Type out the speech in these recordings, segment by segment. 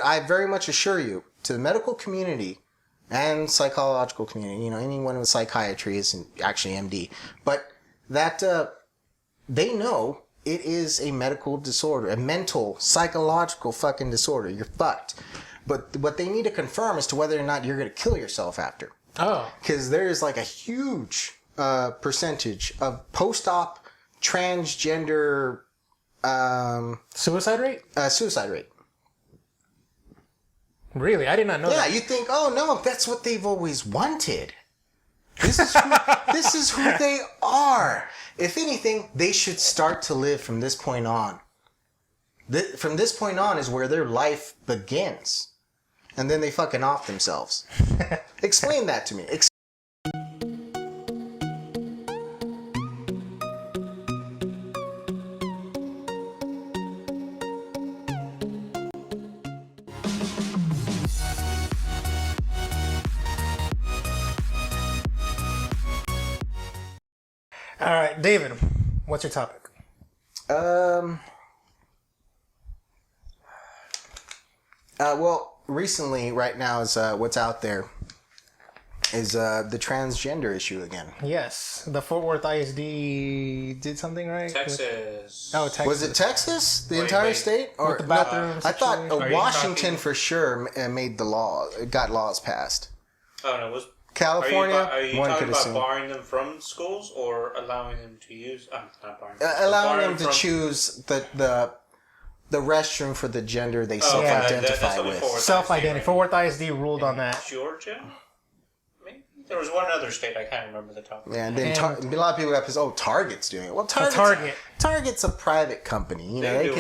I very much assure you, to the medical community and psychological community, anyone with psychiatry is actually MD, but that they know it is a medical disorder, a mental, psychological fucking disorder. You're fucked. But what they need to confirm as to whether or not you're going to kill yourself after. Oh. Because there is like a huge percentage of post-op transgender... suicide rate? Suicide rate. Really? I did not know that. Yeah, you think, oh no, that's what they've always wanted. This is who they are. If anything, they should start to live from this point on. From this point on is where their life begins. And then they fucking off themselves. Explain that to me. All right, David, what's your topic? Well, recently, right now, is what's out there is the transgender issue again. Yes, the Fort Worth ISD did something, right? Texas. Oh, Texas. Was it Texas? The entire state? Or with the bathroom I thought Washington talking... for sure made the law, got laws passed. Oh, no, it was... California, are you talking about barring them from schools or allowing them to use... not barring them. Allowing them to choose the restroom for the gender they self-identify with. Self-identity. Fort Worth ISD ruled on that. Georgia? Maybe? There was one other state, I can't remember the top. Yeah, and then a lot of people got pissed, Target's doing it. Well, Target's a private company. They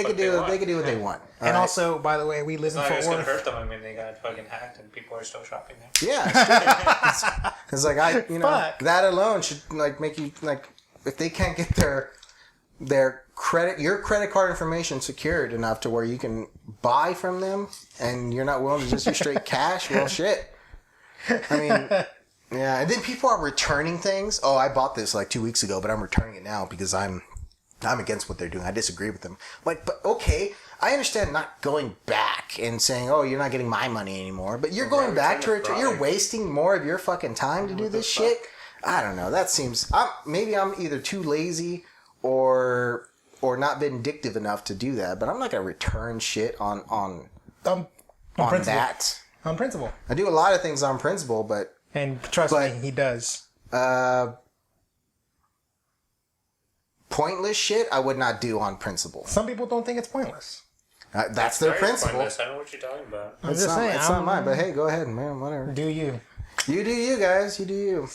can do what they want. And also, by the way, we live in Fort Worth. It's going to hurt them. I mean, they got fucking hacked and people are still shopping there. Yeah. It's like, that alone should, make you, if they can't get your credit card information secured enough to where you can buy from them and you're not willing to just use straight cash, well, shit. I mean, yeah. And then people are returning things. Oh, I bought this 2 weeks ago, but I'm returning it now because I'm against what they're doing. I disagree with them. But okay, I understand not going back and saying, oh, you're not getting my money anymore, but you're going back to return. You're wasting more of your fucking time to do this shit. I don't know. That seems, maybe I'm either too lazy or not vindictive enough to do that, but I'm not going to return shit on that. On principle. I do a lot of things on principle, but... And trust me, he does. Pointless shit I would not do on principle. Some people don't think it's pointless. That's their principle. Pointless. I don't know what you're talking about. I'm just saying. It's not mine, but hey, go ahead, man. Whatever. Do you. You do you, guys. You do you.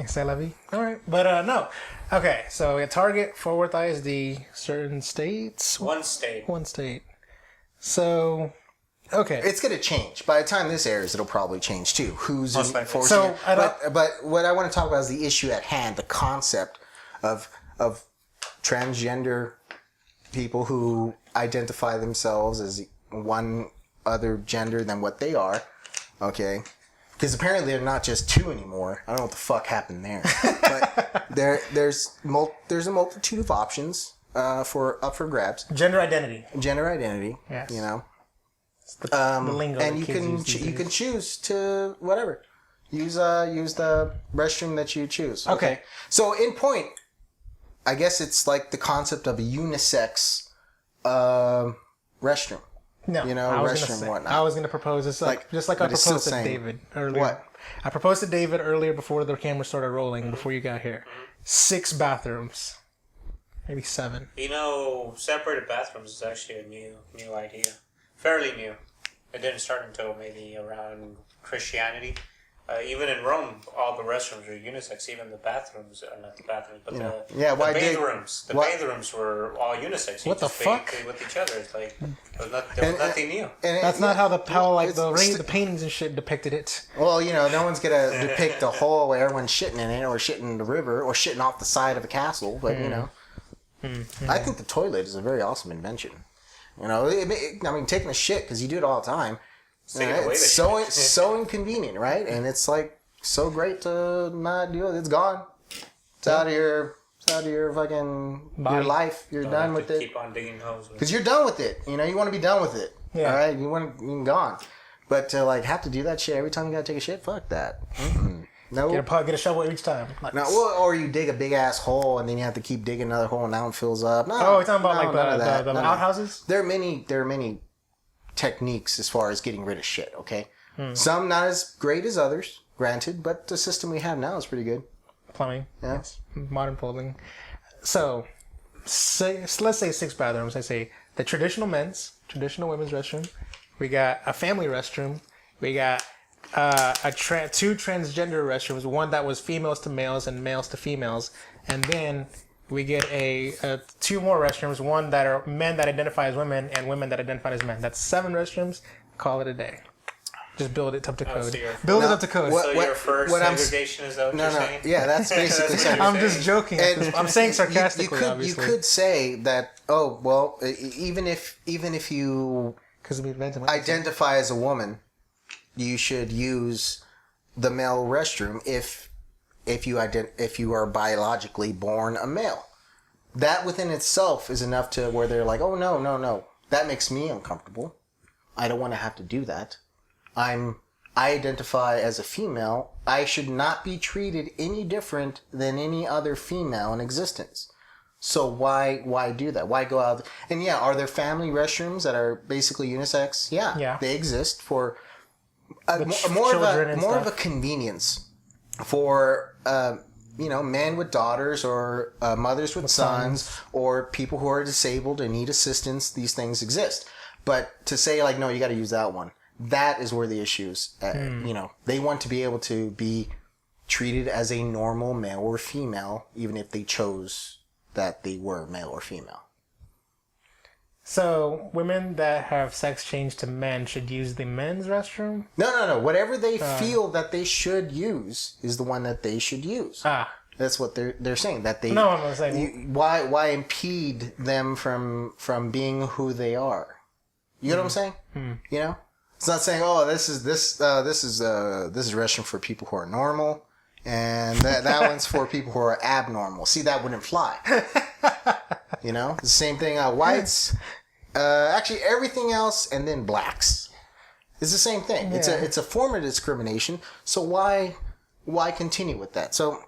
C'est la vie. All right. But no. Okay, so at Target, Fort Worth ISD, certain states? One state. So... Okay. It's going to change. By the time this airs, it'll probably change too. Who's enforcing it? But what I want to talk about is the issue at hand, the concept of transgender people who identify themselves as one other gender than what they are. Okay? Because apparently they're not just two anymore. I don't know what the fuck happened there. But there's a multitude of options up for grabs. Gender identity. Yes. The lingo and you can choose to whatever use the restroom that you choose. Okay. So in point, I guess it's like the concept of a unisex restroom. No, restroom and whatnot. I was going to propose this just like I proposed to David earlier. What? I proposed to David earlier before the camera started rolling. Before you got here, 6 bathrooms, maybe 7. Separated bathrooms is actually a new idea. Fairly new. It didn't start until maybe around Christianity. Even in Rome, all the restrooms are unisex. Even the bathrooms, not the bathrooms, but the bathe rooms. The bathe rooms were all unisex. What the fuck? With each other, it's like there was nothing new. That's not how the paintings and shit depicted it. Well, no one's gonna depict the hole where everyone's shitting in it, or shitting in the river, or shitting off the side of a castle. But I think the toilet is a very awesome invention. Taking a shit, because you do it all the time. It's so inconvenient, right? And it's so great to not do it. It's gone. It's out of your fucking your life. You're done with it. Keep on digging holes. Because you're done with it. You want to be done with it. Yeah. All right, you gone. But to like have to do that shit every time you gotta take a shit, fuck that. Mm-mm. No. Get a shovel each time. No, or you dig a big ass hole and then you have to keep digging another hole and that one fills up. No, Oh, we're talking about none of the outhouses? There are many techniques as far as getting rid of shit, okay? Some not as great as others, granted, but the system we have now is pretty good. Plumbing. Yeah. Yes. Modern plumbing. So let's say 6 bathrooms. I say the traditional men's, traditional women's restroom. We got a family restroom. We got two transgender restrooms. One that was females to males and males to females. And then we get two more restrooms. One that are men that identify as women and women that identify as men. That's 7 restrooms. Call it a day. Just build it up to code. Build it up to code. So your first segregation is that what you're saying? Yeah, that's basically That's I'm just joking. I'm saying sarcastically, you could say that, oh, well, even if you identify as a woman, you should use the male restroom if you are biologically born a male. That within itself is enough to where they're like, oh, no. That makes me uncomfortable. I don't want to have to do that. I identify as a female. I should not be treated any different than any other female in existence. So why do that? Why go out? And yeah, are there family restrooms that are basically unisex? Yeah. They exist for more of a convenience for men with daughters or mothers with sons or people who are disabled and need assistance. These things exist. But to say like, no, you got to use that one. That is where the issue is. They want to be able to be treated as a normal male or female, even if they chose that they were male or female. So women that have sex change to men should use the men's restroom? No. Whatever they feel that they should use is the one that they should use. That's what they're saying. That they I'm saying why impede them from being who they are? You know what I'm saying? You know, it's not saying, oh, this is restroom for people who are normal, and that one's for people who are abnormal. See, that wouldn't fly. You know, the same thing. Whites, actually everything else, and then blacks. It's the same thing. Yeah. It's a form of discrimination. So why continue with that? So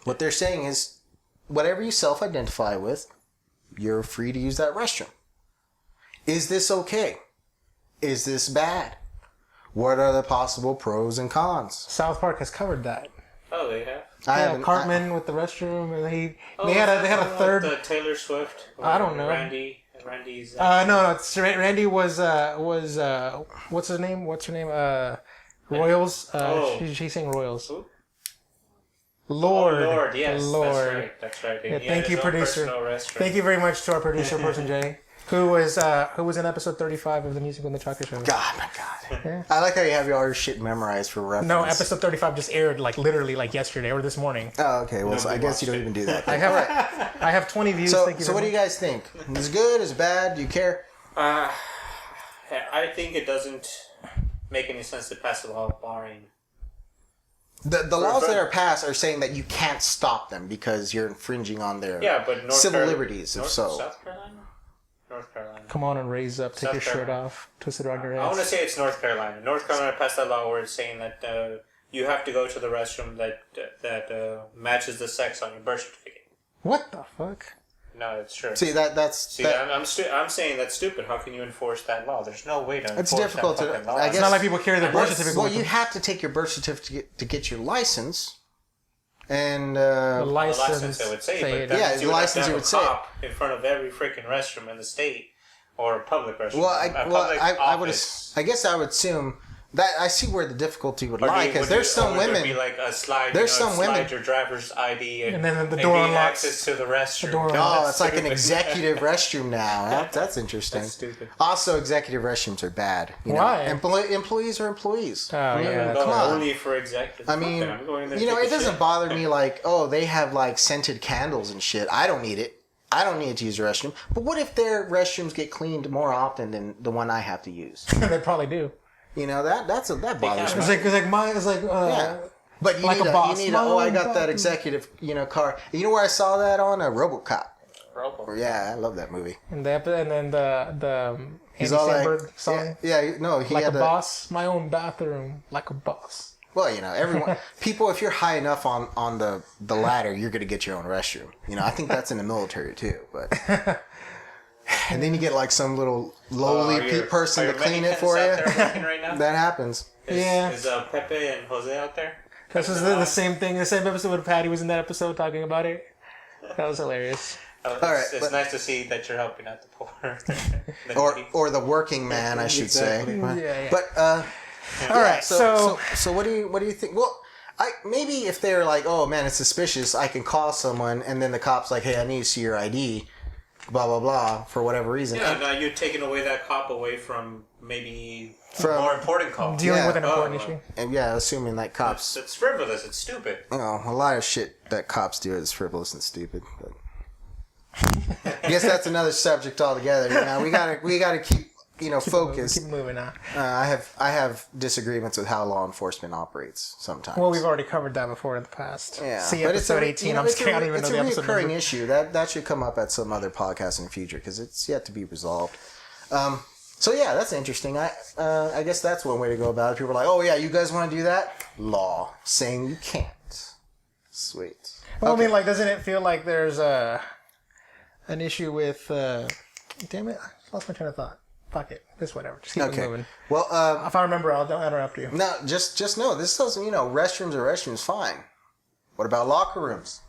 what they're saying is, whatever you self-identify with, you're free to use that restroom. Is this okay? Is this bad? What are the possible pros and cons? South Park has covered that. Oh, they have. Cartman with the restroom, and they had a third. The Taylor Swift. I don't know. Randy's. No. It's Randy was what's his name? What's her name? Royals. She sang Royals. Who? Lord. Yes. Lord. That's right. Yeah, thank you, producer. Thank you very much to our producer, person Jay. Who was in episode 35 of the Musing on the Chocolate Show. God, my God. Yeah. I like how you have all your shit memorized for reference. No, episode 35 just aired literally yesterday or this morning. Oh, okay. Well, so I guess you don't even do that. I have 20 views. So what do you guys think? Is it good? Is it bad? Do you care? I think it doesn't make any sense to pass a law barring. The laws that are passed are saying that you can't stop them because you're infringing on their civil liberties. South Carolina? North Carolina. Come on and raise up, take your shirt off, twist it around your head. I want to say it's North Carolina. North Carolina passed that law where it's saying that you have to go to the restroom that matches the sex on your birth certificate. What the fuck? No, it's true. See I'm saying that's stupid. How can you enforce that law? There's no way to enforce it's difficult that law. I guess, it's not like people carry their birth certificate. Well, you have to take your birth certificate to get your license. And the license, I would say, but the license you would say in front of every freaking restroom in the state or a public restroom. I guess I would assume that I see where the difficulty would lie because there's some women. Be like a slide. There's some women. Slide your driver's ID and then the door unlocks. Access to the restroom. It's like an executive restroom now. That's interesting. That's stupid. Also, executive restrooms are bad. Why? Employees are employees. Oh yeah. Come on. Only for executives. I mean, it doesn't bother me like, oh, they have like scented candles and shit. I don't need it. I don't need to use a restroom. But what if their restrooms get cleaned more often than the one I have to use? They probably do. You know, that bothers me. Yeah. But you like need a boss. I got that executive, car. You know where I saw that on? A RoboCop. RoboCop. Yeah, I love that movie. And then the He's Andy all Samberg like, song. no, he Like had a boss, my own bathroom, like a boss. Well, everyone, people, if you're high enough on the ladder, you're going to get your own restroom. I think that's in the military too, but. And then you get like some little lowly person to clean it for you. Right now? That happens. Is Pepe and Jose out there? This is the same thing. The same episode with Patty was in that episode talking about it. That was hilarious. It's nice to see that you're helping out the poor. or the working man, I should say. Yeah. But all right. So what do you think? Well, maybe if they're like, oh man, it's suspicious, I can call someone, and then the cop's like, hey, I need to see your ID. Blah blah blah for whatever reason. Yeah, now you're taking away that cop away from maybe more important calls. Dealing with an important issue. And assuming that cops. It's frivolous. It's stupid. A lot of shit that cops do is frivolous and stupid. But I guess that's another subject altogether. We gotta keep focused. Keep moving on. I have disagreements with how law enforcement operates sometimes. Well, we've already covered that before in the past. Yeah, See but episode 18. I'm scared. I don't even know the episode It's a recurring number. issue that should come up at some other podcast in the future because it's yet to be resolved. So yeah, that's interesting. I guess that's one way to go about it. People are like, oh yeah, you guys want to do that? Law saying you can't. Sweet. Well, okay. I mean, like, doesn't it feel like there's an issue with? Damn it! I lost my train of thought. Fuck it. Just whatever. Just keep it moving. Well, if I remember, I'll interrupt you. No, just know this doesn't. Restrooms are restrooms. Fine. What about locker rooms?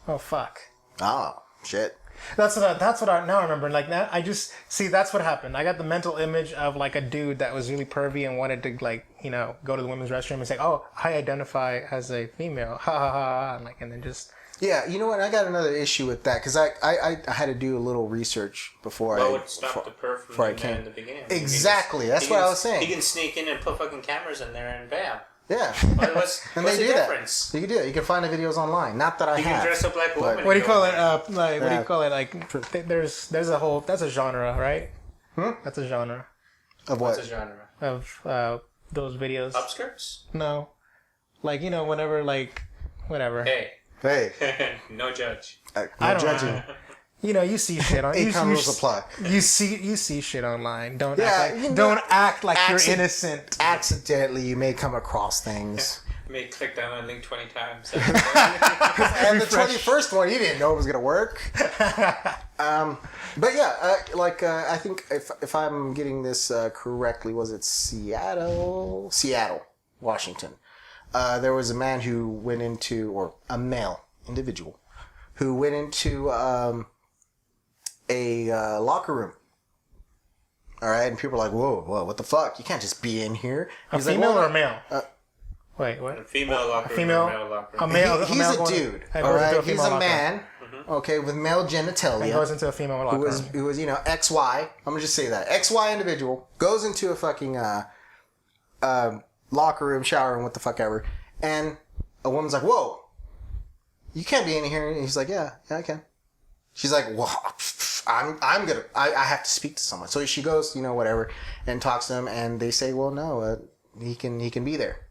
Oh fuck. Oh shit. That's what I now remember. Like that, I just see that's what happened. I got the mental image of like a dude that was really pervy and wanted to go to the women's restroom and say, "Oh, I identify as a female." Ha ha ha! And then just. Yeah, you know what? I got another issue with that because I had to do a little research before I would stop the perf from in the beginning. Exactly, that's what I was saying. He can sneak in and put fucking cameras in there and bam. Yeah, what's the difference? That. You can do it. You can find the videos online. Not that I have. You can dress up like a woman. What do you call it? What do you call it? Like there's a whole that's a genre, right? That's a genre. Of what? What's a genre? Of those videos. Upskirts? No, like whenever whatever. Hey, no judge. No judging. You see shit on. rules apply. You see shit online. Don't act like you're innocent. Accidentally, you may come across things. You may click down on a link 20 times. And the 21st one, you didn't know it was gonna work. But yeah, I think if I'm getting this correctly, was it Seattle, Washington? There was a man who went into, or a male individual, who went into a locker room. All right, and people are like, "Whoa, what the fuck? You can't just be in here." He's a female or a male? Wait, what? A female locker room. Male locker room. He's a dude. All right, he's a man. Okay, with male genitalia. He goes into a female locker room. Who was XY. I'm gonna just say that XY individual goes into a fucking locker room, shower room, what the fuck ever, and a woman's like, "Whoa, you can't be in here." And he's like, "Yeah, I can." She's like, "Well, I have to speak to someone." So she goes, whatever, and talks to him, and they say, "Well, no, he can be there."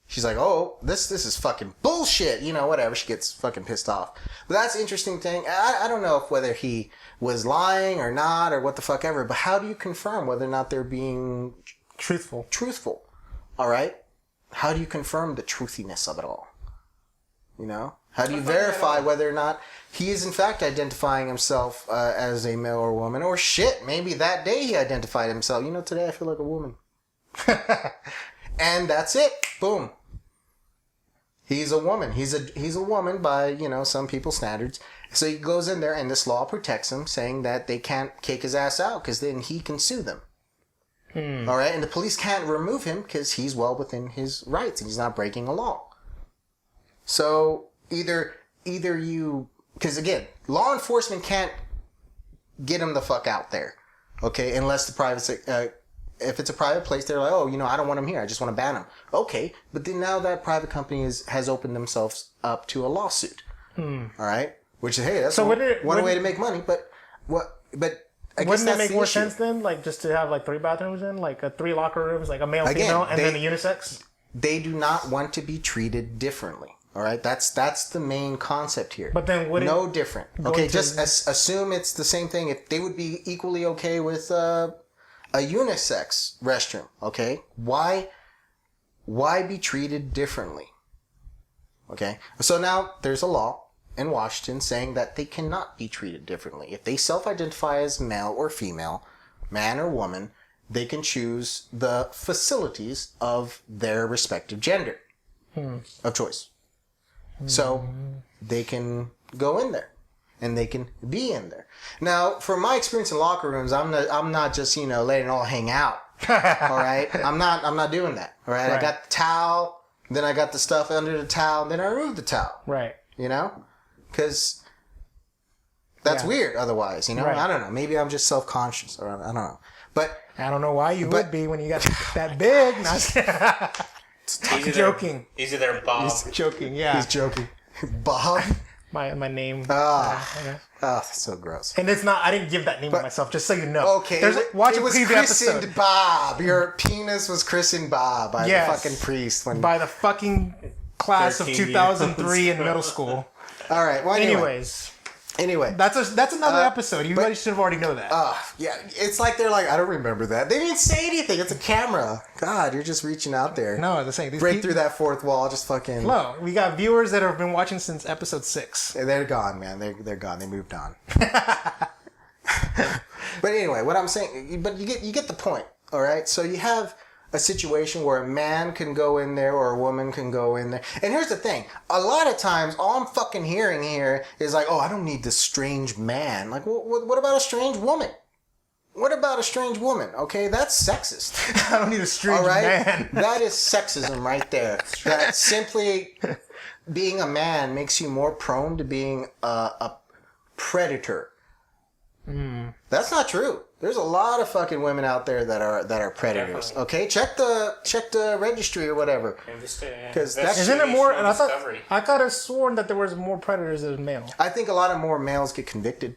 She's like, "Oh, this is fucking bullshit," whatever. She gets fucking pissed off. But that's the interesting thing. I don't know whether he was lying or not, or what the fuck ever. But how do you confirm whether or not they're being truthful? All right. How do you confirm the truthiness of it all? How do you verify whether or not he is in fact identifying himself as a male or woman? Or shit, maybe that day he identified himself. Today I feel like a woman. And that's it. Boom. He's a woman. He's a woman by, some people's standards. So he goes in there and this law protects him, saying that they can't kick his ass out because then he can sue them. All right, and the police can't remove him because he's well within his rights and he's not breaking a law. So either you, because again, law enforcement can't get him the fuck out there, okay? Unless the private, if it's a private place, they're like, oh, I don't want him here. I just want to ban him. Okay, but then now that private company has opened themselves up to a lawsuit. All right, which is that's one way to make money. But I guess wouldn't it make more sense then, just to have 3 bathrooms in, 3 locker rooms, a male, female, and then a unisex? They do not want to be treated differently. All right, that's the main concept here. But then what? No different. Okay, just assume it's the same thing. If they would be equally okay with a unisex restroom, okay, why be treated differently? Okay, so now there's a law in Washington saying that they cannot be treated differently. If they self-identify as male or female, man or woman, they can choose the facilities of their respective gender of choice. So they can go in there and they can be in there. Now, from my experience in locker rooms, I'm not just, letting it all hang out. All right. I'm not doing that. All right. I got the towel, then I got the stuff under the towel, and then I removed the towel. Right. Because that's weird otherwise, Right. I don't know. Maybe I'm just self-conscious or I don't know. But I don't know why you would be when you got that big. Joking. He's either Bob. He's joking, yeah. He's joking. Bob? My name. That's so gross. And it's not, I didn't give that name to myself, just so you know. Okay. Watch it a was preview christened episode. Bob. Your penis was christened Bob by the fucking priest. By the fucking class of 2003 in middle school. All right. Well, Anyway, that's another episode. You guys should have already know that. Yeah, it's like they're like, I don't remember that. They didn't say anything. It's a camera. God, you're just reaching out there. No, the same. Break through that fourth wall. Just fucking. No, we got viewers that have been watching since episode 6. They're gone, man. They're gone. They moved on. But anyway, what I'm saying, but you get the point. All right. So you have a situation where a man can go in there or a woman can go in there. And here's the thing. A lot of times, all I'm fucking hearing here is like, oh, I don't need this strange man. Like, what about a strange woman? What about a strange woman? Okay, that's sexist. I don't need a strange man. That is sexism right there. That simply being a man makes you more prone to being a predator. That's not true. There's a lot of fucking women out there that are predators. Definitely. Okay, check the registry or whatever. Because isn't it more? And I thought I sworn that there was more predators than male. I think a lot of more males get convicted.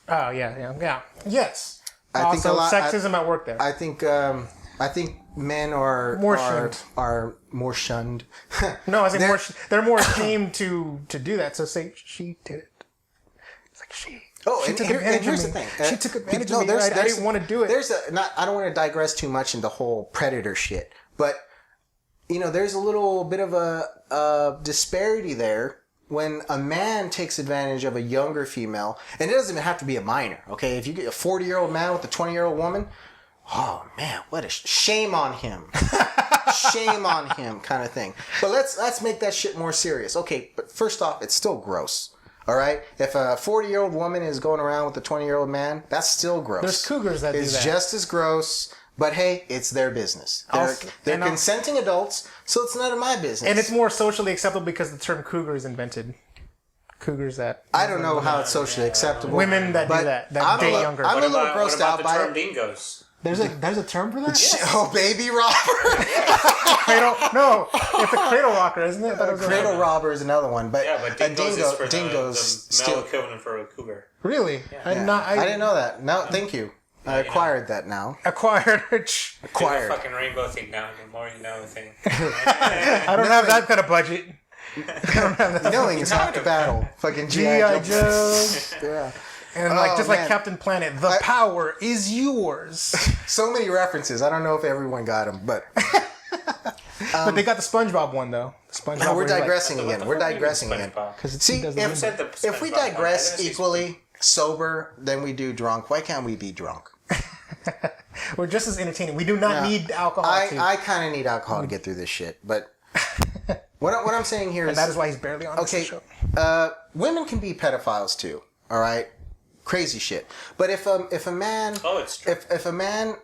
Oh yeah. Yes. I think a lot sexism at work there. I think men are more shunned. No, I think they're more ashamed to do that. So say she did it. It's like she. Oh, and here's the thing. She took advantage of me. I didn't want to do it. I don't want to digress too much into whole predator shit, but there's a little bit of a disparity there when a man takes advantage of a younger female, and it doesn't even have to be a minor. Okay, if you get a 40-year-old man with a 20-year-old woman, oh man, what a shame on him. Shame on him, kind of thing. But let's make that shit more serious. Okay, but first off, it's still gross. All right? If a 40-year-old woman is going around with a 20-year-old man, that's still gross. There's cougars that do that. It's just as gross, but hey, it's their business. They're consenting adults, so it's none of my business. And it's more socially acceptable because the term cougar is invented. Cougars that... I don't know how it's socially acceptable. Women that do that date younger. I'm a little grossed out by it. What about the term dingoes? There's a term for that? Yes. Oh, baby robber. It's a cradle rocker, isn't it? Cradle robber is another one, but dingoes is for dingo's the male equivalent for a cougar. Really? Yeah. I didn't know that. No, thank you. I acquired that now. Acquired. Do the fucking rainbow thing now. The more you know thing. I don't have that kind of budget. I don't have that. Knowing is half the battle. Fucking G.I. Joe. Yeah. And like Captain Planet, the power is yours. So many references. I don't know if everyone got them, but... but they got the SpongeBob one, though. No, we're digressing again. We're digressing again. See, if we digress equally sober than we do drunk, why can't we be drunk? We're just as entertaining. We do not need alcohol. I kind of need alcohol to get through this shit, but... What I'm saying here is... And that is why he's barely on this show. Women can be pedophiles, too. All right? Crazy shit. But if a man... Oh, it's true. If a man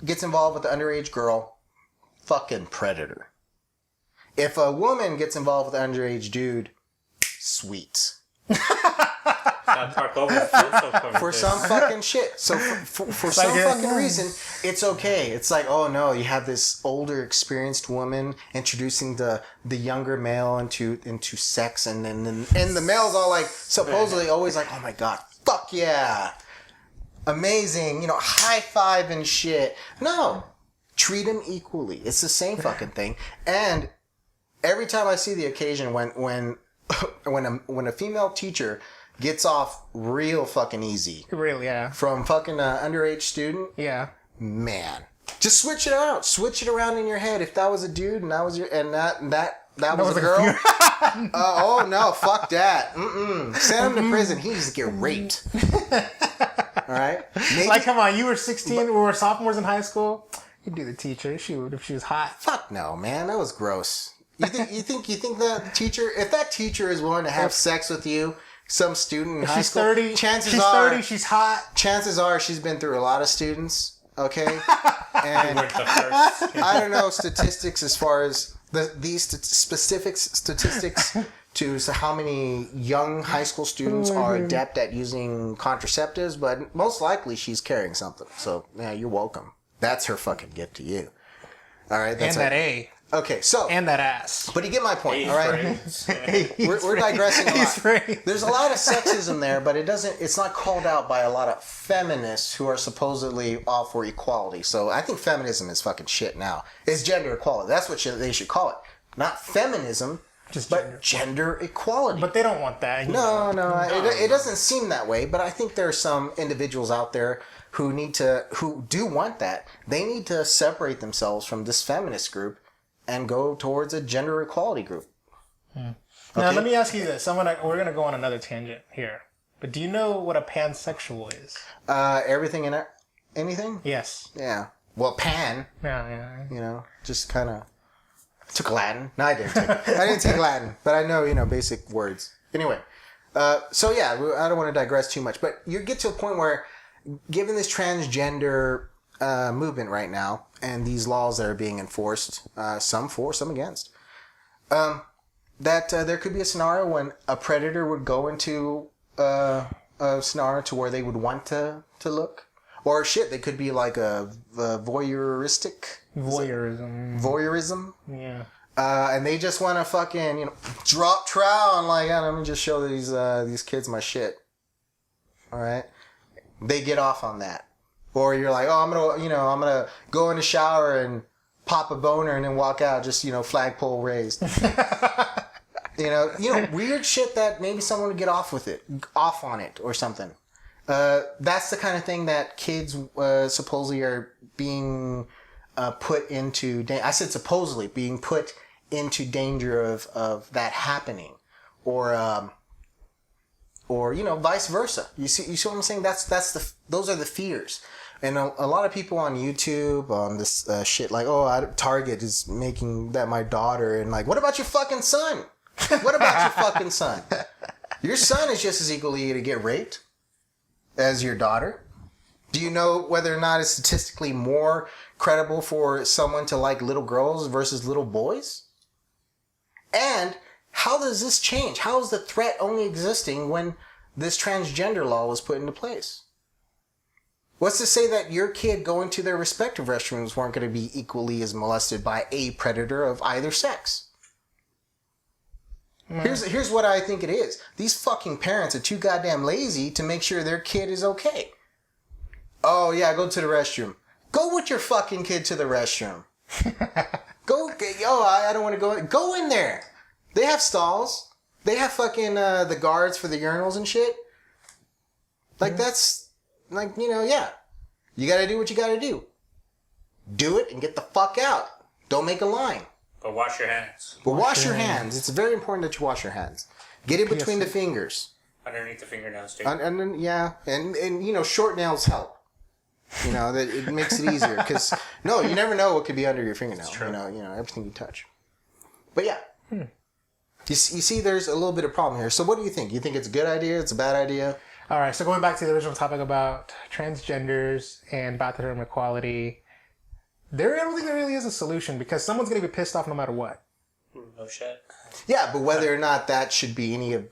gets involved with an underage girl, fucking predator. If a woman gets involved with an underage dude, sweet. For some fucking shit. So for some fucking reason, it's okay. It's like, oh no, you have this older, experienced woman introducing the younger male into sex, and the male's all like, supposedly always like, oh my god, fuck yeah, amazing, high five and shit. No, treat them equally. It's the same fucking thing. And every time I see the occasion when a female teacher gets off real fucking easy. Really, yeah. From fucking underage student. Yeah. Man. Just switch it out. Switch it around in your head. If that was a dude and that was that was a girl. Oh no, fuck that. Send him to prison. He needs to get raped. All right. Maybe, like, come on, you were 16. We were sophomores in high school. You'd do the teacher if she was hot. Fuck no, man. That was gross. You think that teacher, if that teacher is willing to have sex with you, some student in high school, 30, chances she's are 30, she's hot. Chances are she's been through a lot of students. Okay. And I don't know statistics as far as these specific statistics to how many young high school students are adept at using contraceptives, but most likely she's carrying something. So yeah, you're welcome. That's her fucking gift to you. All right. That's and that A. Okay, so and that ass. But you get my point, all right? We're digressing a lot. There's a lot of sexism there, but it's not called out by a lot of feminists who are supposedly all for equality. So I think feminism is fucking shit now. It's gender equality. That's what they should call it. Not feminism, but gender equality. But they don't want that. No. It doesn't seem that way, but I think there are some individuals out there who do want that. They need to separate themselves from this feminist group and go towards a gender equality group. Okay? Now, let me ask you this. We're going to go on another tangent here. But do you know what a pansexual is? Everything and anything? Yes. Yeah. Well, pan. Yeah. You know, just kind of took Latin. No, I didn't take Latin, but I know, basic words. Anyway, so yeah, I don't want to digress too much, but you get to a point where, given this transgender movement right now, and these laws that are being enforced, some for, some against, that there could be a scenario when a predator would go into a scenario to where they would want to look. Or shit, they could be like a voyeuristic. Voyeurism. Yeah. And they just want to fucking, drop trowel and like, let me just show these kids my shit. All right? They get off on that. Or you're like, I'm gonna go in the shower and pop a boner and then walk out, just, flagpole raised. Weird shit that maybe someone would get off on it or something. That's the kind of thing that kids supposedly are being put into. I said supposedly being put into danger of that happening, or vice versa. You see what I'm saying? Those are the fears. And a lot of people on YouTube on this shit like, Target is making that my daughter, and like, what about your fucking son? What about your fucking son? Your son is just as equally to get raped as your daughter. Do you know whether or not it's statistically more credible for someone to like little girls versus little boys? And how does this change? How is the threat only existing when this transgender law was put into place? What's to say that your kid going to their respective restrooms weren't going to be equally as molested by a predator of either sex? Here's what I think it is. These fucking parents are too goddamn lazy to make sure their kid is okay. Oh yeah, go to the restroom. Go with your fucking kid to the restroom. I don't want to go. Go in there. They have stalls. They have fucking the guards for the urinals and shit. Like that's like, yeah. You gotta do what you gotta do. Do it and get the fuck out. Don't make a line. But wash your hands. But wash your hands. It's very important that you wash your hands. Get it between the fingers. Underneath the fingernails too. And then, yeah. And short nails help. That it makes it easier. Because, no, you never know what could be under your fingernail. It's true. Everything you touch. But yeah. You see, there's a little bit of problem here. So what do you think? You think it's a good idea? It's a bad idea? All right, so going back to the original topic about transgenders and bathroom equality, I don't think there really is a solution because someone's going to be pissed off no matter what. No shit. Yeah, but whether or not that should be any of...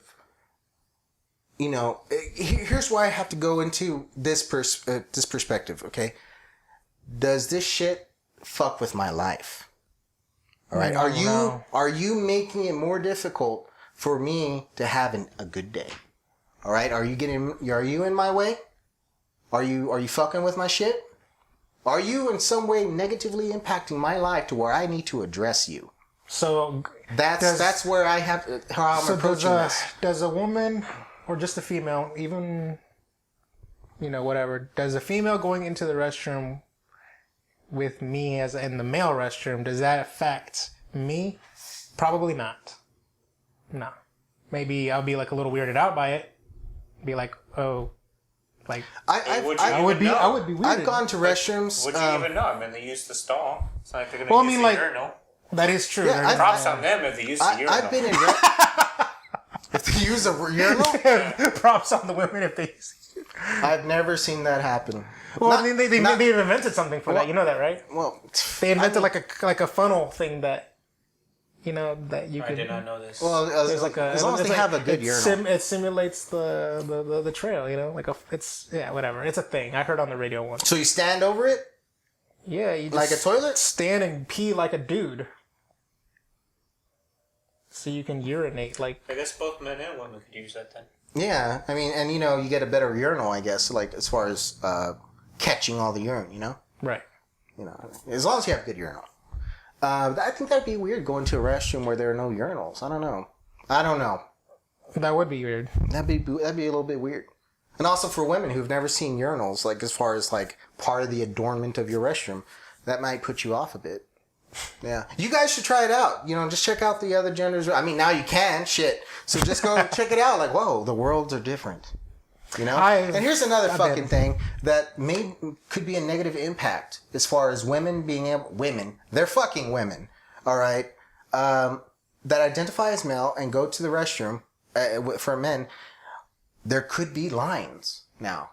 here's why I have to go into this perspective, okay? Does this shit fuck with my life? All right? Are you making it more difficult for me to have a good day? All right, are you in my way? Are you fucking with my shit? Are you in some way negatively impacting my life to where I need to address you? So that's where I have how I'm approaching this. Does a woman or just a female, even whatever, does a female going into the restroom with me as in the male restroom, does that affect me? Probably not. No. Maybe I'll be like a little weirded out by it. Be like, oh, like I would be weirded. I've gone to restrooms. Would you even know? I mean, they use the stall. It's not like they're going to use the urinal. That is true. Yeah, props on them if they use the urinal. I've been in. If they use a urinal, props on the women if they use. I've never seen that happen. Well, I mean, they invented something for that. You know that, right? Well, they invented like a funnel thing that. That you can. I did not know this. Well, as long as they have a good urinal. It simulates the trail, it's whatever. It's a thing. I heard on the radio once. So you stand over it? Yeah, you just like a toilet? Stand and pee like a dude. So you can urinate like. I guess both men and women could use that then. Yeah, I mean, and you get a better urinal, I guess, like as far as catching all the urine, Right. As long as you have a good urinal. I think that'd be weird going to a restroom where there are no urinals. I don't know. That would be weird. That'd be a little bit weird. And also for women who've never seen urinals, like as far as like part of the adornment of your restroom, that might put you off a bit. Yeah. You guys should try it out. Just check out the other genders. I mean, now you can. Shit. So just go check it out. Like, whoa, the worlds are different. And here's another fucking thing that could be a negative impact as far as women being women, they're fucking women, all right, that identify as male and go to the restroom for men. There could be lines now.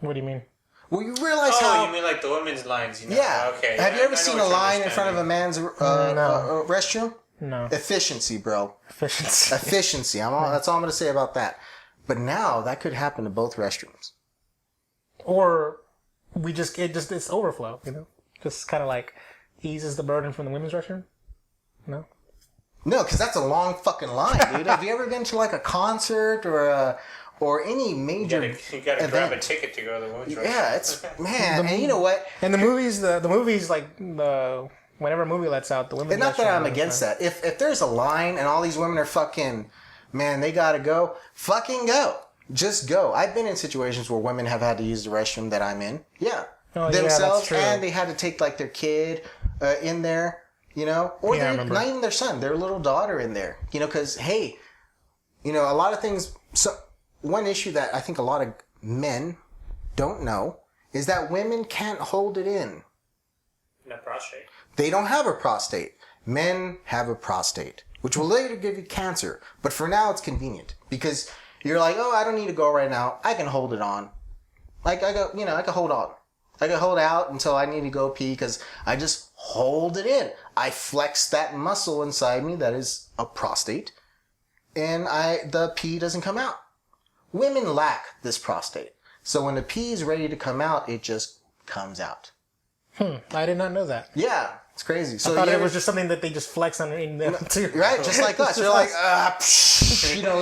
What do you mean? Well, you realize how... Oh, you mean like the women's lines, Yeah. Okay. Have you ever seen a line in front of a man's restroom? No. Efficiency, bro. Efficiency. That's all I'm going to say about that. But now that could happen to both restrooms. Or it's overflow, Just kind of like eases the burden from the women's restroom? No? No, because that's a long fucking line, dude. Have you ever been to like a concert or any major You gotta grab a ticket to go to the women's restroom. Yeah, it's, man, and you know what? And the movies, like whenever a movie lets out, the women's restroom. And not that I'm against that. If there's a line and all these women are fucking... Man, they gotta go. Fucking go. Just go. I've been in situations where women have had to use the restroom that I'm in. Yeah. Themselves, and they had to take like their kid in there, or not even their son, their little daughter in there, because hey, a lot of things. So one issue that I think a lot of men don't know is that women can't hold it in. No prostate. They don't have a prostate. Men have a prostate, which will later give you cancer. But for now, it's convenient because you're like, oh, I don't need to go right now. I can hold it on. I can hold on. I can hold out until I need to go pee because I just hold it in. I flex that muscle inside me that is a prostate, and the pee doesn't come out. Women lack this prostate. So when the pee is ready to come out, it just comes out. I did not know that. Yeah. It's crazy. So I thought it was just something that they just flex on in them too. Right, just like us. You're like,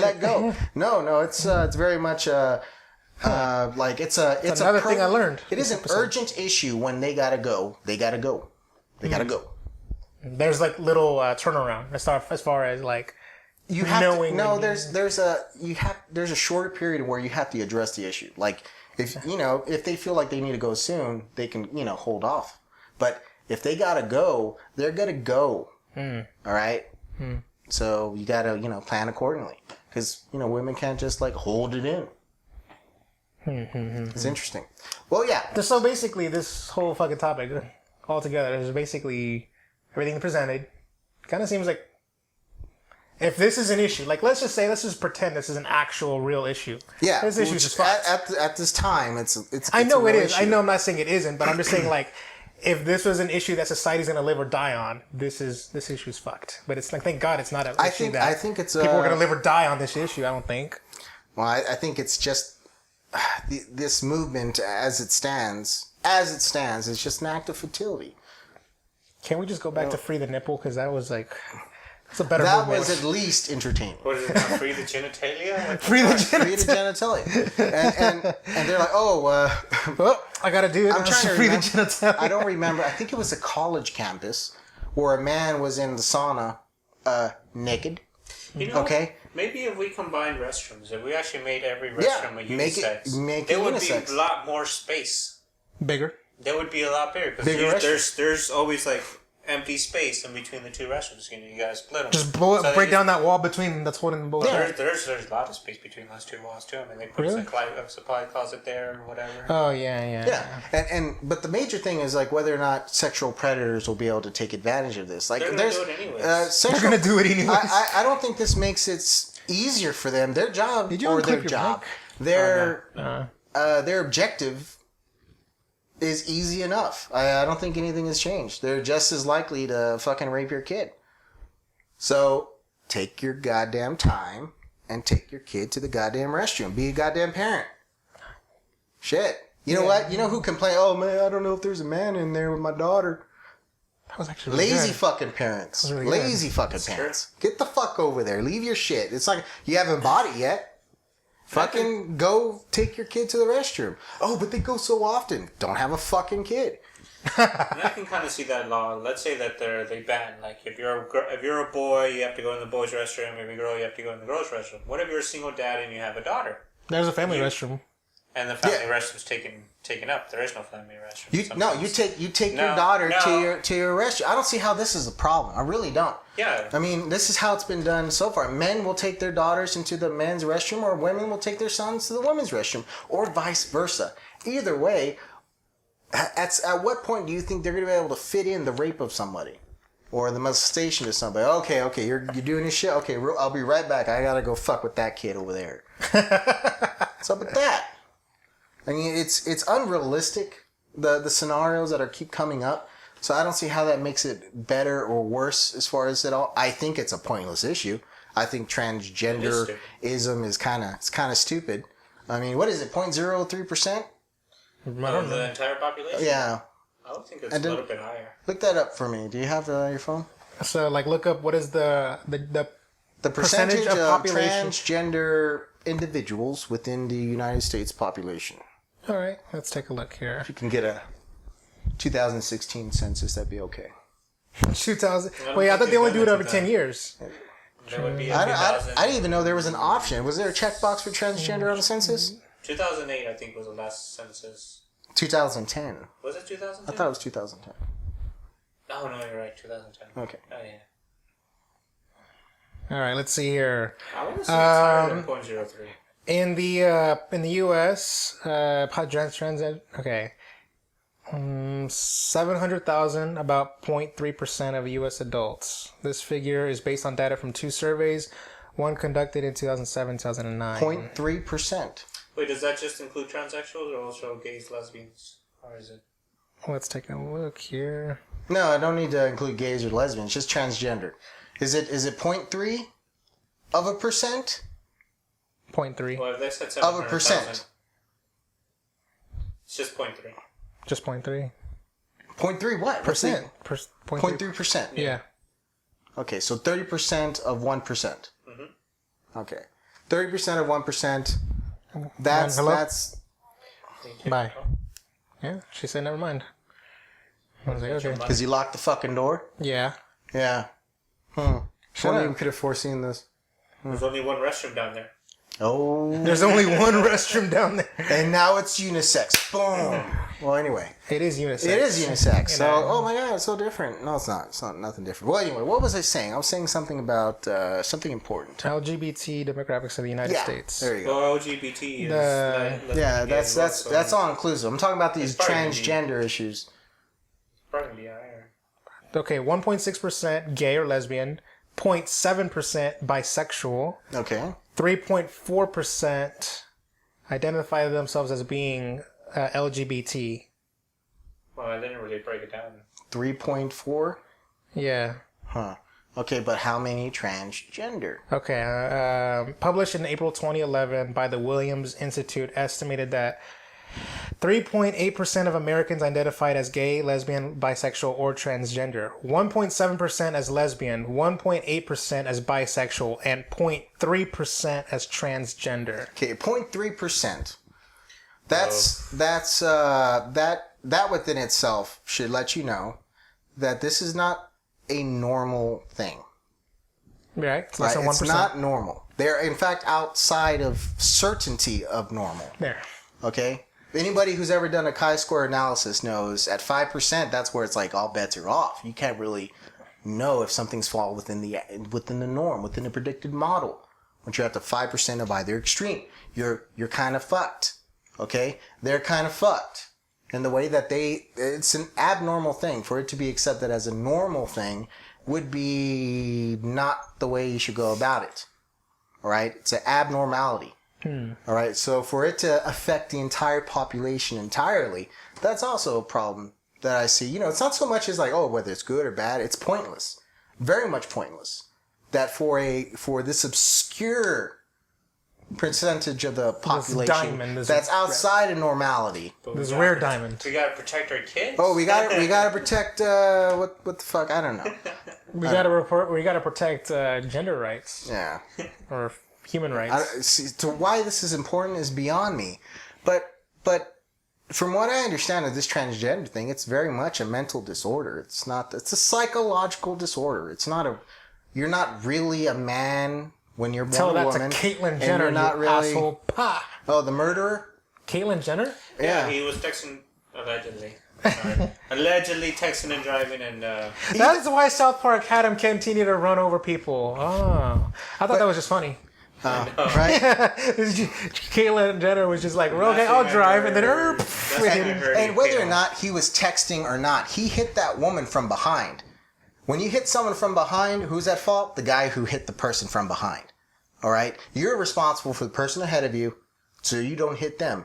let go. No, it's very much like it's another thing I learned. It is an urgent issue when they gotta go. They gotta go. They gotta go. There's like little turnaround as far as like you have knowing. There's a shorter period where you have to address the issue. Like if they feel like they need to go soon, they can hold off. But if they gotta go, they're gonna go. All right. So you gotta plan accordingly because women can't just like hold it in. It's interesting. Well, yeah. So basically, this whole fucking topic altogether is basically everything presented. Kind of seems like if this is an issue, like let's just pretend this is an actual real issue. Yeah. This issue is just fucked. At this time, it's. I know it is. Issue. I know I'm not saying it isn't, but I'm just saying like. If this was an issue that society's going to live or die on, this issue's fucked. But it's like, thank God it's not an issue that I think it's people are going to live or die on this issue. I don't think. Well, I think it's just this movement as it stands. It's just an act of futility. Can't we just go back to free the nipple? Because that was like. It's a better that movement. was at least entertaining. What is it? Free the genitalia? Free the genitalia. And they're like, I got to do it. I'm trying to free remember. the genitalia. I don't remember. I think it was a college campus where a man was in the sauna naked. You know, okay? Maybe if we combined restrooms, if we actually made every restroom a unisex, make there would unisex. be a lot more space. Bigger. There would be a lot bigger because there's always like empty space in between the two restrooms. You gotta split them. Just break down that wall between that's holding them both. Yeah. There's a lot of space between those two walls too. I mean, they put a supply closet there or whatever. Oh yeah. But the major thing is like whether or not sexual predators will be able to take advantage of this. Like they're gonna do it anyways. They're gonna do it anyways. I don't think this makes it easier for them. Their job their objective is easy enough. I don't think anything has changed. They're just as likely to fucking rape your kid. So take your goddamn time and take your kid to the goddamn restroom. Be a goddamn parent. Shit. You know what? You know who complain? Oh man, I don't know if there's a man in there with my daughter. That was actually really lazy good. Fucking parents. Really lazy good. fucking parents. Get the fuck over there. Leave your shit. It's like you haven't bought it yet. Fucking go take your kid to the restroom. Oh, but they go so often. Don't have a fucking kid. And I can kind of see that law. Let's say that they ban like if you're a boy, you have to go in the boys' restroom. If you're a girl, you have to go in the girls' restroom. What if you're a single dad and you have a daughter? There's a family restroom. And the family restroom's taken up. There is no family restroom. You take your daughter to your restroom. I don't see how this is a problem. I really don't. Yeah. I mean, this is how it's been done so far. Men will take their daughters into the men's restroom, or women will take their sons to the women's restroom, or vice versa. Either way, at what point do you think they're going to be able to fit in the rape of somebody? Or the molestation of somebody? Okay, you're doing this shit? Okay, I'll be right back. I gotta go fuck with that kid over there. What's up with that? I mean, it's unrealistic, the scenarios that keep coming up. So I don't see how that makes it better or worse as far as it all. I think it's a pointless issue. I think transgenderism is kind of stupid. I mean, what is it? 0.03%? I don't know. The entire population? Yeah. I would think it's a little bit higher. Look that up for me. Do you have that on your phone? So, like, look up what is the percentage of population transgender individuals within the United States population. All right, let's take a look here. If you can get a 2016 census, that'd be okay. 2000. Wait, I thought they only do it every 10 years. There would be I didn't even know there was an option. Was there a checkbox for transgender on the census? 2008, I think, was the last census. 2010. Was it 2010? I thought it was 2010. Oh, no, you're right, 2010. Okay. Oh, yeah. All right, let's see here. I want to see it's higher than 0.03. In the U.S., okay, 700,000, about 0.3% of U.S. adults. This figure is based on data from two surveys, one conducted in 2007, 2009. 0.3%. Wait, does that just include transsexuals or also gays, lesbians? Or is it? Let's take a look here. No, I don't need to include gays or lesbians. Just transgender. Is it 0.3%? 0.3. Well, if they said of a percent. It's just 0.3. Just 0.3. 0.3 what? Percent. 0.3%. Yeah. Okay, so 30% of 1%. Mm-hmm. Okay. 30% of 1%. That's... Bye. Yeah, she said never mind. I was like, okay. Because you locked the fucking door? Yeah. Yeah. Only you could have foreseen this. There's only one restroom down there. Oh. There's only one restroom down there. And now it's unisex. Boom. Well, anyway. It is unisex. It is unisex. So, oh my god, it's so different. No, it's not. It's not nothing different. Well, anyway, what was I saying? I was saying something about something important. LGBT demographics of the United States. There you go. Well, LGBT is... that's all inclusive. I'm talking about these transgender issues. Probably higher. Okay, 1.6% gay or lesbian, 0.7% bisexual. Okay. 3.4% identify themselves as being LGBT. Well, I didn't really break it down. 3.4? Yeah. Huh. Okay, but how many transgender? Okay. Published in April 2011 by the Williams Institute, estimated that 3.8% of Americans identified as gay, lesbian, bisexual, or transgender, 1.7% as lesbian, 1.8% as bisexual, and 0.3% as transgender. Okay, 0.3%. That within itself should let you know that this is not a normal thing. Right. It's less Right? than 1%. It's not normal. They're in fact outside of certainty of normal. There. Okay? Anybody who's ever done a chi-square analysis knows at 5%, that's where it's like all bets are off. You can't really know if something's fall within the norm, within the predicted model. Once you're at the 5% of either extreme, you're kind of fucked. Okay? They're kind of fucked. And the way that it's an abnormal thing. For it to be accepted as a normal thing would be not the way you should go about it. All right? It's an abnormality. All right? So for it to affect the entire population entirely, that's also a problem that I see. You know, it's not so much as like, oh, whether it's good or bad. It's pointless. Very much pointless. That for this obscure percentage of the population that's outside of normality. This rare diamond. We gotta protect our kids. Oh, we gotta protect what the fuck? I don't know. We gotta protect gender rights. Yeah. Or human rights. To why this is important is beyond me, but from what I understand of this transgender thing, it's very much a mental disorder. It's a psychological disorder. It's not you're not really a man. When you're born a woman, to Caitlyn Jenner, you're not really asshole. Pa. Oh, the murderer? Caitlyn Jenner? Yeah, he was texting allegedly. Allegedly texting and driving, and that's why South Park had him continue to run over people. Oh, I thought that was just funny. Right? Caitlyn Jenner was just like, okay, I'll drive, and then and whether or not he was texting or not, he hit that woman from behind. When you hit someone from behind, who's at fault? The guy who hit the person from behind. All right? You're responsible for the person ahead of you, so you don't hit them.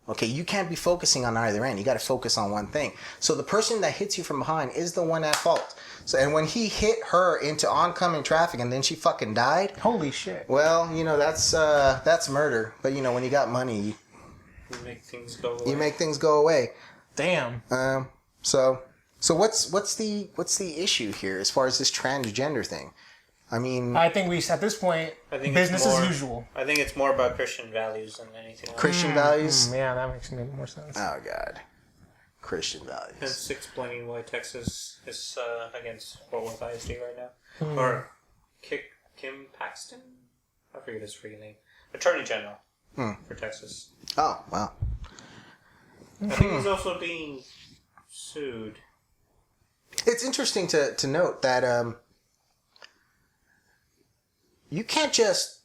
Okay? You can't be focusing on either end. You got to focus on one thing. So the person that hits you from behind is the one at fault. So, and when he hit her into oncoming traffic and then she fucking died. Holy shit. Well, you know, that's murder. But, you know, when you got money, you make things go away. You make things go away. Damn. So what's the issue here as far as this transgender thing? I mean, I think at this point, business as usual. I think it's more about Christian values than anything else. Christian values? Yeah, that makes more sense. Oh, God. Christian values. That's explaining why Texas is against with ISD right now. Or Kim Paxton? I forget his freaking name. Attorney General for Texas. Oh, wow. I think he's also being sued. It's interesting to note that you can't just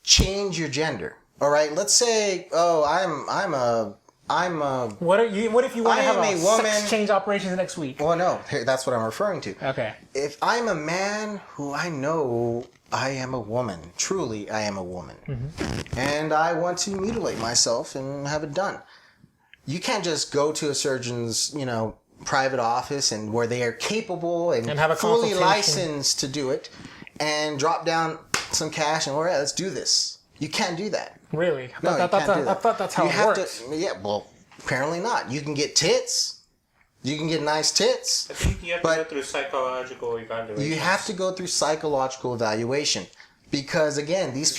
change your gender. All right, let's say, oh, I'm a. What if you want to have a woman sex change operation next week? Well, no, that's what I'm referring to. Okay. If I'm a man who I know I am a woman, truly I am a woman, and I want to mutilate myself and have it done, you can't just go to a surgeon's, private office and where they are capable and have a fully licensed to do it and drop down some cash and, all right, let's do this. You can't do that. Really? I thought that's how it works. Well, apparently not. You can get tits. You can get nice tits. I think you have to go through psychological evaluation. You have to go through psychological evaluation. Because again, these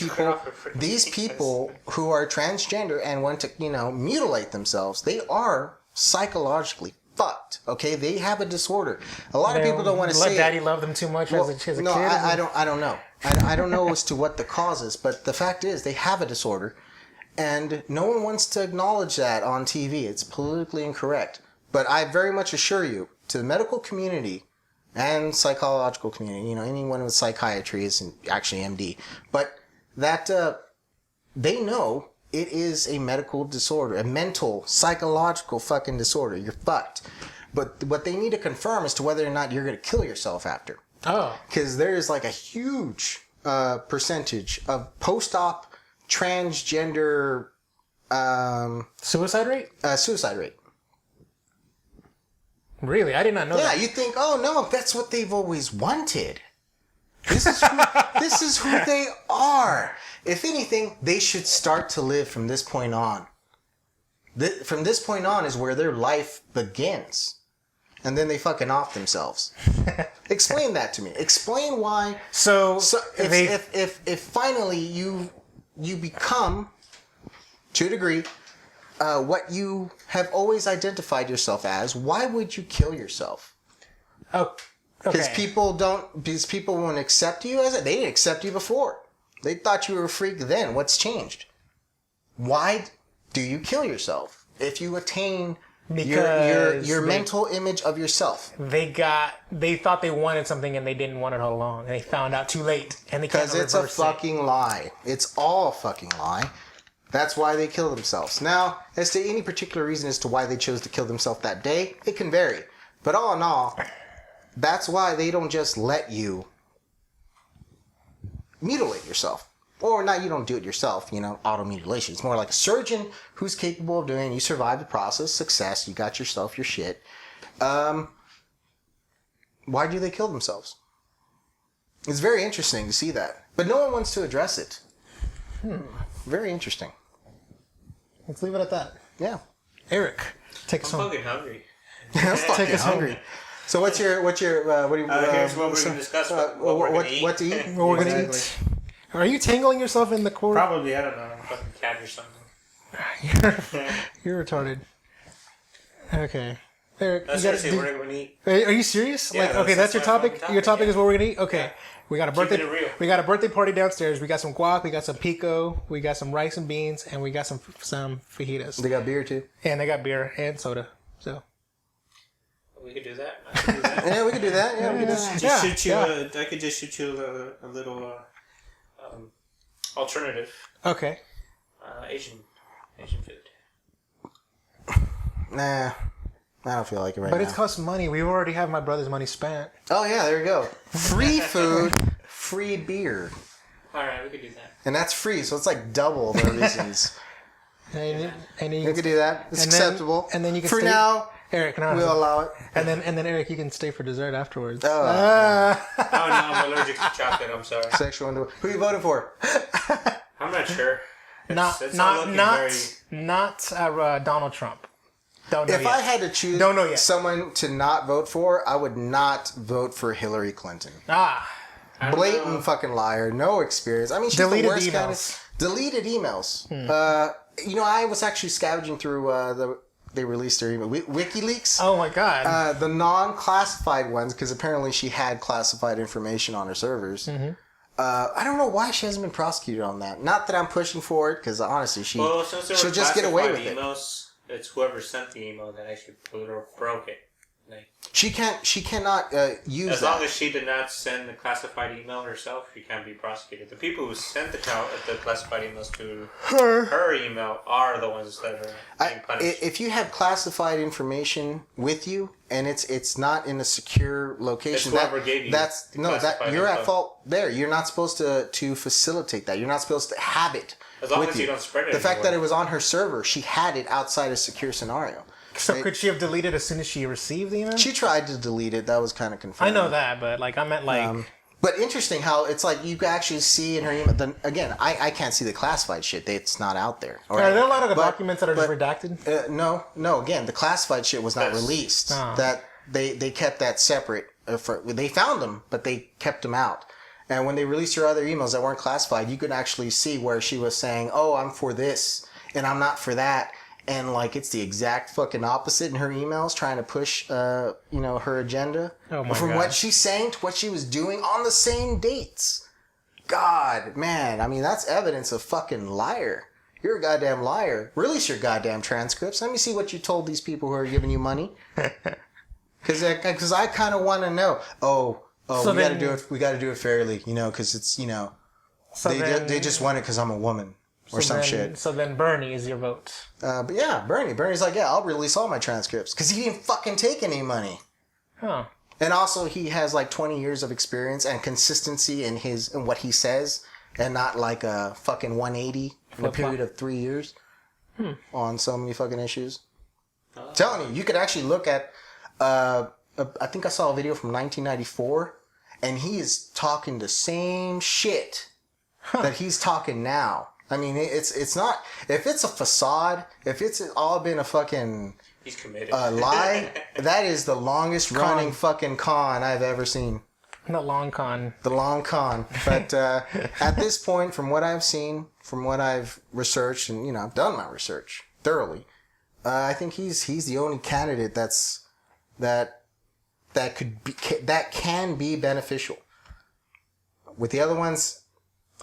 people who are transgender and want to, mutilate themselves, they are psychologically fucked. Okay, they have a disorder. A lot of people don't want to say. Let daddy love them too much as a kid. No, I don't know. I don't know as to what the cause is, but the fact is they have a disorder, and no one wants to acknowledge that on TV. It's politically incorrect. But I very much assure you, to the medical community and psychological community, anyone with psychiatry is actually MD, but that they know it is a medical disorder, a mental, psychological fucking disorder. You're fucked. But what they need to confirm as to whether or not you're going to kill yourself after. Oh. Because there is like a huge percentage of post-op transgender suicide rate? Suicide rate. Really? I did not know that. Yeah, you think, oh no, that's what they've always wanted. This is who they are. If anything, they should start to live from this point on. From this point on is where their life begins. And then they fucking off themselves. Explain that to me. Explain why. So if finally you become, to a degree, what you have always identified yourself as, why would you kill yourself? Oh, Because Okay. people won't accept you as it. They didn't accept you before. They thought you were a freak then. What's changed? Why do you kill yourself if you attain your mental image of yourself? They thought they wanted something and they didn't want it all along, and they found out too late, and they can't Because it's a fucking lie. It's all a fucking lie. That's why they kill themselves. Now, as to any particular reason as to why they chose to kill themselves that day, it can vary. But all in all, that's why they don't just let you mutilate yourself. Or not, you don't do it yourself, auto-mutilation. It's more like a surgeon who's capable of doing it. You survive the process, success, you got yourself your shit. Why do they kill themselves? It's very interesting to see that. But no one wants to address it. Very interesting. Let's leave it at that. Yeah. Eric, take us I'm home. fucking hungry. I'm fucking hungry. So what's your what do you Here's what we're going to discuss. What we're going to eat. What to eat? What we're gonna eat? Are you tangling yourself in the cord? Probably, I don't know. I'm fucking cat or something. You're retarded. Okay. Eric, That's you gotta, seriously, we're going to eat. are you serious? Yeah, Okay, that's your my topic? fucking Your topic yeah. is what we're gonna eat? Okay. Yeah. We got a birthday. Keeping it real. We got a birthday party downstairs. We got some guac. We got some pico. We got some rice and beans, and we got some fajitas. They got beer too. And they got beer and soda. So We could do that. I could do that. Yeah, we could do that. Yeah, we could do that. Just shoot you. I could just shoot you a little alternative okay. Asian food. Nah, I don't feel like it right But now. it's cost money. We already have my brother's money spent. Oh yeah, there you go. Free food, free beer, All right, we could do that. and that's free. So it's like double the reasons. And then you We can, could do that. It's and then- acceptable. and then you can for stay- now. Eric, no, We'll allow it. and then Eric, you can stay for dessert afterwards. Oh. Oh no, I'm allergic to chocolate. I'm sorry. Sexual innuendo. Who you voting for? I'm not sure. not It's not looking not Donald Trump. Don't know If yet. I had to choose Don't know yet. someone to not vote for, I would not vote for Hillary Clinton. I don't Blatant know. fucking liar, no experience. I mean, she's Deleted the worst emails. Deleted emails. I was actually scavenging through they released their email. WikiLeaks. Oh my god. The non-classified ones, because apparently she had classified information on her servers. Mm-hmm. I don't know why she hasn't been prosecuted on that. Not that I'm pushing for it, because honestly, Well, since there she'll were just get away with classified it. emails, it's whoever sent the email that actually broke it. Like, She cannot use as that. long as she did not send the classified email herself, she can't be prosecuted. The people who sent the classified emails to her email are the ones that are being punished. If you have classified information with you and it's not in a secure location, It's whoever gave you classified you're at info. fault there. You're not supposed to facilitate that. You're not supposed to have it. As long with as you don't spread it The fact that anywhere. it was on her server, she had it outside a secure scenario. So could she have deleted as soon as she received the email? She tried to delete it. That was kind of confusing. I know that, but like I meant like But interesting how it's like you can actually see in her email. Then again, I can't see the classified shit. It's not out there. All are right? there a lot of But- documents that are just redacted? No. Again, the classified shit was not Yes. released. Oh. That they kept that separate. They found them, but they kept them out. And when they released her other emails that weren't classified, you could actually see where she was saying, "Oh, I'm for this, and I'm not for that." And like it's the exact fucking opposite in her emails, trying to push, her agenda. Oh my From God. what she's saying to what she was doing on the same dates. God, man, I mean that's evidence of fucking liar. You're a goddamn liar. Release your goddamn transcripts. Let me see what you told these people who are giving you money. Because I kind of want to know. Oh, So we got to then- do it. We got to do it fairly, because it's So they just want it because I'm a woman or some shit. So then Bernie is your vote. But yeah, Bernie's like, yeah, I'll release all my transcripts because he didn't fucking take any money. Huh. And also, he has like 20 years of experience and consistency in what he says, and not like a fucking 180 in a period of 3 years on so many fucking issues. Telling you, you could actually look at. I think I saw a video from 1994, and he is talking the same shit that he's talking now. I mean, it's not. If it's a facade, if it's all been a fucking He's committed. lie, that is the longest running fucking con I've ever seen. The long con. The long con. But at this point, from what I've seen, from what I've researched, and I've done my research thoroughly, I think he's the only candidate that that can be beneficial. With the other ones,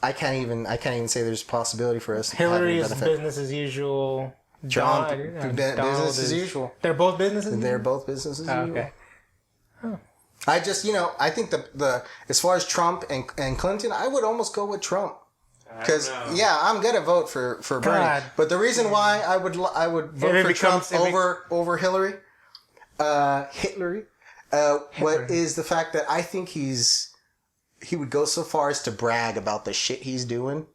I can't even say there's a possibility for us. Hillary is business as usual. Trump, Donald business as usual. They're both business as usual? They're both business as usual. Okay. Oh. I just, I think the as far as Trump and Clinton, I would almost go with Trump. Because I'm gonna vote for Bernie. But the reason why I would vote for Trump over Hillary, what is the fact that I think he would go so far as to brag about the shit he's doing.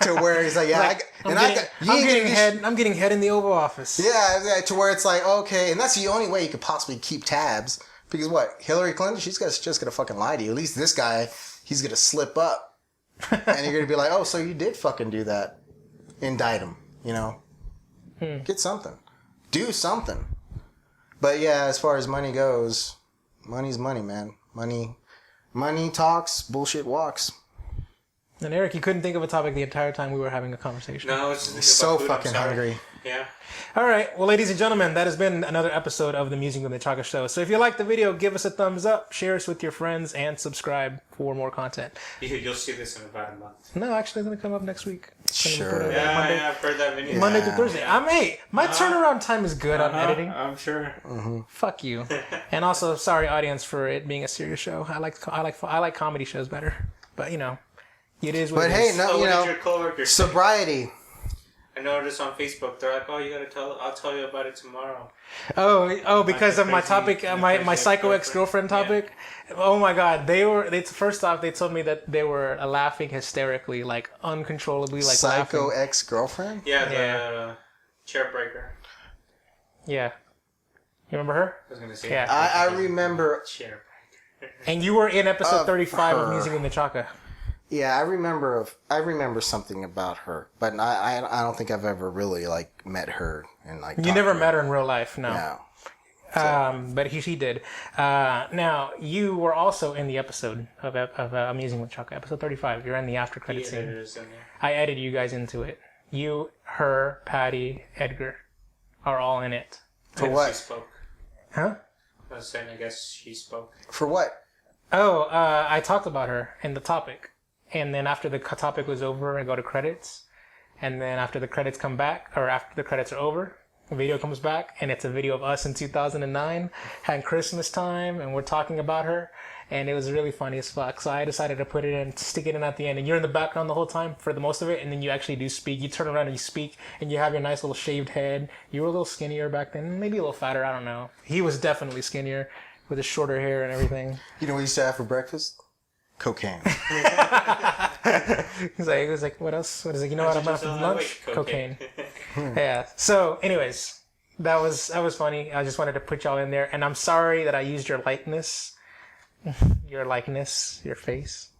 To where he's like, I'm getting head in the Oval Office. Yeah, to where it's like, okay, and that's the only way you could possibly keep tabs. Because what? Hillary Clinton, she's just gonna fucking lie to you. At least this guy, he's gonna slip up. And you're gonna be like, oh, so you did fucking do that. Indict him, Get something. Do something. But yeah, as far as money goes, money's money, man. Money talks, bullshit walks. And Eric, you couldn't think of a topic the entire time we were having a conversation. No, it's just so fucking hungry. Yeah. All right. Well, ladies and gentlemen, that has been another episode of the Musing with Menchaca Show. So if you like the video, give us a thumbs up, share us with your friends, and subscribe for more content. You'll see this in about a month. No, actually, it's going to come up next week. Sure. Yeah, I've heard that video. Monday to Thursday. My turnaround time is good on editing. I'm sure. Mm-hmm. Fuck you. And also, sorry, audience, for it being a serious show. I like comedy shows better. But, it is what it is. But hey, what did your coworkers say? Sobriety. I noticed on Facebook, they're like, oh, you gotta I'll tell you about it tomorrow. Oh, because of my topic, my psycho ex-girlfriend topic? Yeah. Oh my God. First off, they told me that they were laughing hysterically, like uncontrollably, like psycho laughing. Ex-girlfriend? Yeah, the chair breaker. Yeah. You remember her? I was gonna say. Yeah. I remember. Chair breaker. And you were in episode 35 of Musing with Menchaca. Yeah, I remember something about her, but I don't think I've ever really met her and You never met her in real life, no. No. But he did. Now you were also in the episode of Musing with Menchaca, episode 35. You're in the after credit scene. I edited you guys into it. You, her, Patty, Edgar, are all in it. For what? She spoke. Huh? I was saying, I guess she spoke. For what? Oh, I talked about her in the topic. And then after the topic was over, I go to credits. And then after the credits come back, or after the credits are over, the video comes back, and it's a video of us in 2009, had Christmas time, and we're talking about her. And it was really funny as fuck. So I decided to put it in, stick it in at the end. And you're in the background the whole time for the most of it. And then you actually do speak. You turn around and you speak, and you have your nice little shaved head. You were a little skinnier back then, maybe a little fatter, I don't know. He was definitely skinnier with his shorter hair and everything. You know what he used to have for breakfast? Cocaine. He was like, what else? What is it? You know what I'm having for lunch? Cocaine. Yeah. So, anyways, that was funny. I just wanted to put y'all in there, and I'm sorry that I used your likeness, your face.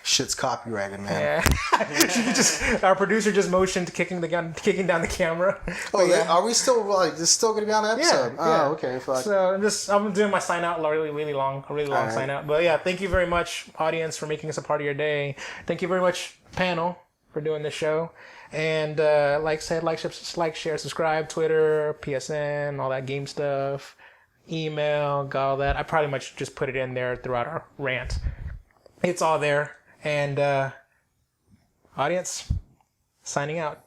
Shit's copyrighted, man. Yeah. Our producer just motioned kicking down the camera. Oh yeah. Are we still this is still gonna be on the episode? Yeah. Oh, okay. Fuck. So I'm doing my sign out really long right. sign out. But yeah, thank you very much, audience, for making us a part of your day. Thank you very much, panel, for doing this show. And like share, subscribe, Twitter, PSN, all that game stuff, email, got all that. I pretty much just put it in there throughout our rant. It's all there. And audience, signing out.